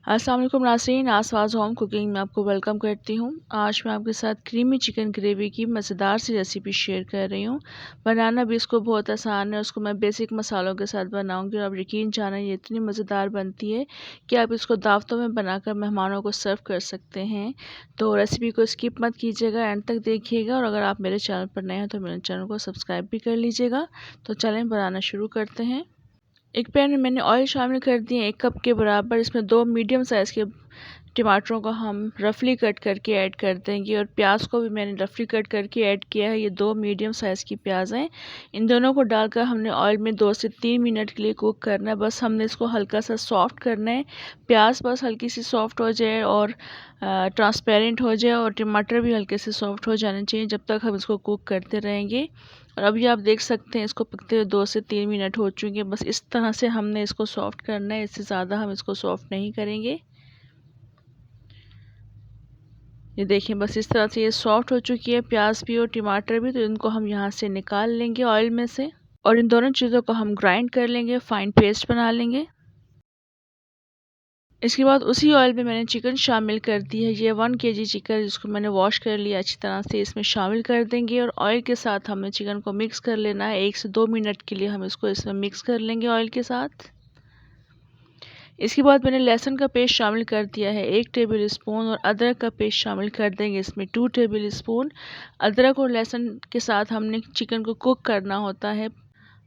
अस्सलाम वालेकुम नाज़रीन, आसवाज़ होम कुकिंग में आपको वेलकम करती हूँ। आज मैं आपके साथ क्रीमी चिकन ग्रेवी की मज़ेदार सी रेसिपी शेयर कर रही हूँ। बनाना भी इसको बहुत आसान है। उसको मैं बेसिक मसालों के साथ बनाऊँगी और आप यकीन जाना ये इतनी मज़ेदार बनती है कि आप इसको दावतों में बनाकर मेहमानों को सर्व कर सकते हैं। तो रेसिपी को स्किप मत कीजिएगा, एंड तक देखिएगा। और अगर आप मेरे चैनल पर नए हैं तो मेरे चैनल को सब्सक्राइब भी कर लीजिएगा। तो चलें बनाना शुरू करते हैं। एक पैन में मैंने ऑयल शामिल कर दिए 1 कप के बराबर। इसमें 2 मीडियम साइज़ के टमाटरों को हम रफली कट करके ऐड कर देंगे और प्याज को भी मैंने रफली कट करके ऐड किया है। ये 2 मीडियम साइज़ की प्याज हैं। इन दोनों को डालकर हमने ऑयल में 2 से 3 मिनट के लिए कुक करना है। बस हमने इसको हल्का सा सॉफ्ट करना है। प्याज बस हल्की सी सॉफ्ट हो जाए और ट्रांसपेरेंट हो जाए, और टमाटर भी हल्के से सॉफ्ट हो जाने चाहिए। जब तक हम इसको कुक करते रहेंगे। और अभी आप देख सकते हैं इसको पकते हुए 2 से 3 मिनट हो चुके हैं। बस इस तरह से हमने इसको सॉफ्ट करना है, इससे ज़्यादा हम इसको सॉफ्ट नहीं करेंगे। ये देखिए बस इस तरह से ये सॉफ्ट हो चुकी है प्याज भी और टमाटर भी। तो इनको हम यहाँ से निकाल लेंगे ऑयल में से, और इन दोनों चीज़ों को हम ग्राइंड कर लेंगे, फाइन पेस्ट बना लेंगे। इसके बाद उसी ऑयल में मैंने चिकन शामिल कर दी है। ये 1 केजी चिकन जिसको मैंने वॉश कर लिया अच्छी तरह से, इसमें शामिल कर देंगे और ऑयल के साथ हमें चिकन को मिक्स कर लेना है। 1 से 2 मिनट के लिए हम इसको इसमें मिक्स कर लेंगे ऑयल के साथ। इसके बाद मैंने लहसुन का पेस्ट शामिल कर दिया है 1 टेबल स्पून, और अदरक का पेस्ट शामिल कर देंगे इसमें 2 टेबल स्पून। अदरक और लहसुन के साथ हमने चिकन को कुक करना होता है।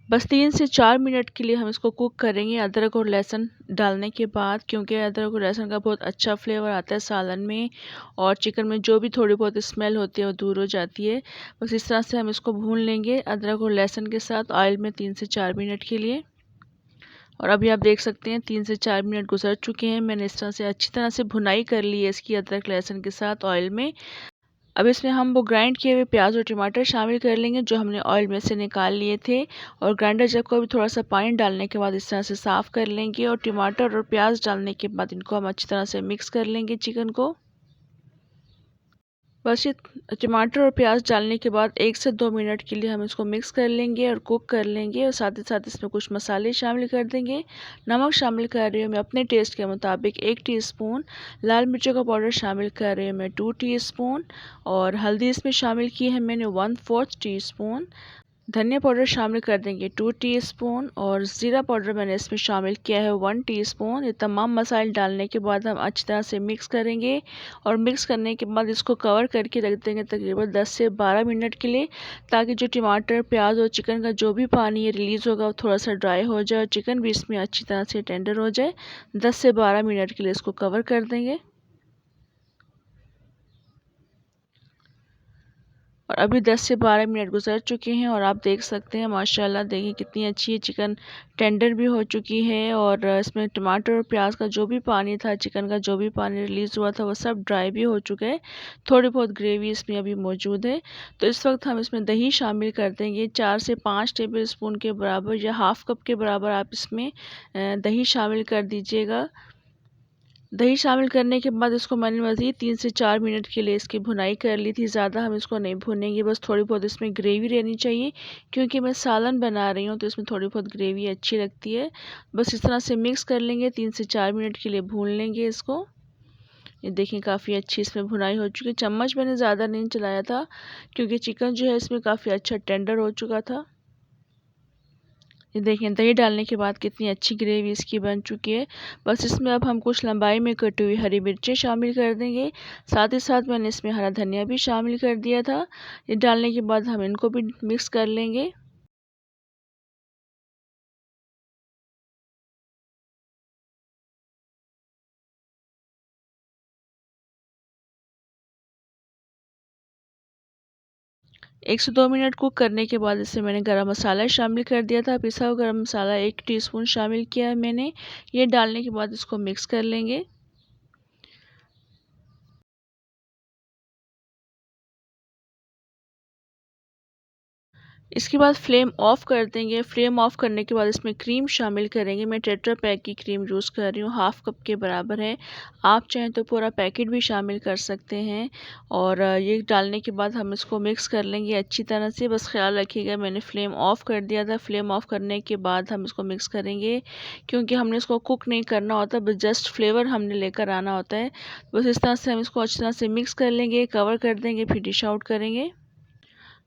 बस 3 से 4 मिनट के लिए हम इसको कुक करेंगे अदरक और लहसुन डालने के बाद, क्योंकि अदरक और लहसुन का बहुत अच्छा फ्लेवर आता है सालन में, और चिकन में जो भी थोड़ी बहुत स्मेल होती है वो दूर हो जाती है। बस इस तरह से हम इसको भून लेंगे अदरक और लहसुन के साथ ऑयल में 3 से 4 मिनट के लिए। और अभी आप देख सकते हैं 3 से 4 मिनट गुजर चुके हैं। मैंने इस तरह से अच्छी तरह से भुनाई कर ली है इसकी अदरक लहसुन के साथ ऑयल में। अब इसमें हम वो ग्राइंड किए हुए प्याज और टमाटर शामिल कर लेंगे जो हमने ऑयल में से निकाल लिए थे। और ग्राइंडर जब को भी थोड़ा सा पानी डालने के बाद इस तरह से साफ़ कर लेंगे, और टमाटर और प्याज डालने के बाद इनको हम अच्छी तरह से मिक्स कर लेंगे चिकन को। बस ये टमाटर और प्याज डालने के बाद 1 से 2 मिनट के लिए हम इसको मिक्स कर लेंगे और कुक कर लेंगे, और साथ ही साथ इसमें कुछ मसाले शामिल कर देंगे। नमक शामिल कर रही हूँ मैं अपने टेस्ट के मुताबिक 1 टीस्पून। लाल मिर्चों का पाउडर शामिल कर रही हूँ मैं 2 टीस्पून। और हल्दी इसमें शामिल की है मैंने 1/4 टीस्पून। धनिया पाउडर शामिल कर देंगे 2 टीस्पून, और ज़ीरा पाउडर मैंने इसमें शामिल किया है 1 टीस्पून। ये तमाम मसाले डालने के बाद हम अच्छी तरह से मिक्स करेंगे, और मिक्स करने के बाद इसको कवर करके रख देंगे तकरीबन 10 से 12 मिनट के लिए, ताकि जो टमाटर प्याज और चिकन का जो भी पानी है रिलीज़ होगा वो थोड़ा सा ड्राई हो जाए और चिकन भी इसमें अच्छी तरह से टेंडर हो जाए। 10 से 12 मिनट के लिए इसको कवर कर देंगे। और अभी 10 से 12 मिनट गुजर चुके हैं, और आप देख सकते हैं माशाल्लाह देखिए कितनी अच्छी चिकन टेंडर भी हो चुकी है। और इसमें टमाटर और प्याज का जो भी पानी था, चिकन का जो भी पानी रिलीज़ हुआ था वो सब ड्राई भी हो चुका है। थोड़ी बहुत ग्रेवी इसमें अभी मौजूद है। तो इस वक्त हम इसमें दही शामिल कर देंगे 4 से 5 टेबल स्पून के बराबर, या हाफ़ कप के बराबर आप इसमें दही शामिल कर दीजिएगा। दही शामिल करने के बाद इसको मैंने मज़ीद 3 से 4 मिनट के लिए इसकी भुनाई कर ली थी। ज़्यादा हम इसको नहीं भूनेंगे, बस थोड़ी बहुत इसमें ग्रेवी रहनी चाहिए, क्योंकि मैं सालन बना रही हूँ तो इसमें थोड़ी बहुत ग्रेवी अच्छी लगती है। बस इस तरह से मिक्स कर लेंगे, 3 से 4 मिनट के लिए भून लेंगे इसको। ये देखिए काफ़ी अच्छी इसमें भुनाई हो चुकी है। चम्मच मैंने ज़्यादा नहीं चलाया था, क्योंकि चिकन जो है इसमें काफ़ी अच्छा टेंडर हो चुका था। ये देखिए दही डालने के बाद कितनी अच्छी ग्रेवी इसकी बन चुकी है। बस इसमें अब हम कुछ लंबाई में कटी हुई हरी मिर्चें शामिल कर देंगे। साथ ही साथ मैंने इसमें हरा धनिया भी शामिल कर दिया था। ये डालने के बाद हम इनको भी मिक्स कर लेंगे। एक से 2 मिनट कुक करने के बाद इसमें मैंने गरम मसाला शामिल कर दिया था। पिसा हुआ गरम मसाला 1 टीस्पून शामिल किया है मैंने। ये डालने के बाद इसको मिक्स कर लेंगे। इसके बाद फ्लेम ऑफ़ कर देंगे। फ्लेम ऑफ़ करने के बाद इसमें क्रीम शामिल करेंगे। मैं टेट्रा पैक की क्रीम यूज़ कर रही हूँ, हाफ़ कप के बराबर है। आप चाहें तो पूरा पैकेट भी शामिल कर सकते हैं। और ये डालने के बाद हम इसको मिक्स कर लेंगे अच्छी तरह से। बस ख़्याल रखिएगा मैंने फ्लेम ऑफ़ कर दिया था। फ्लेम ऑफ़ करने के बाद हम इसको मिक्स करेंगे, क्योंकि हमने इसको कुक नहीं करना होता, बस जस्ट फ्लेवर हमने लेकर आना होता है। बस इस तरह से हम इसको अच्छी तरह से मिक्स कर लेंगे, कवर कर देंगे, फिर डिश आउट करेंगे।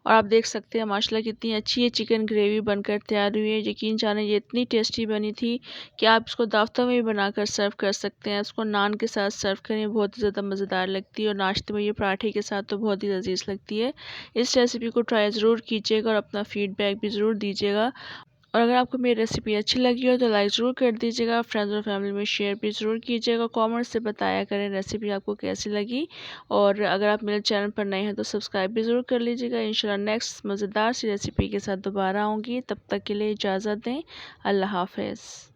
और आप देख सकते हैं माशाल्लाह कितनी अच्छी ये चिकन ग्रेवी बनकर तैयार हुई है। यकीन जाने ये इतनी टेस्टी बनी थी कि आप इसको दावतों में भी बनाकर सर्व कर सकते हैं। इसको नान के साथ सर्व करें, बहुत ही ज़्यादा मज़ेदार लगती है। और नाश्ते में ये पराठे के साथ तो बहुत ही लजीज लगती है। इस रेसिपी को ट्राई ज़रूर कीजिएगा और अपना फीडबैक भी ज़रूर दीजिएगा। और अगर आपको मेरी रेसिपी अच्छी लगी हो तो लाइक ज़रूर कर दीजिएगा, फ्रेंड्स और फैमिली में शेयर भी ज़रूर कीजिएगा। कमेंट से बताया करें रेसिपी आपको कैसी लगी। और अगर आप मेरे चैनल पर नए हैं तो सब्सक्राइब भी ज़रूर कर लीजिएगा। इंशाल्लाह नेक्स्ट मज़ेदार सी रेसिपी के साथ दोबारा आऊँगी। तब तक के लिए इजाज़त दें। अल्लाह हाफ़िज़।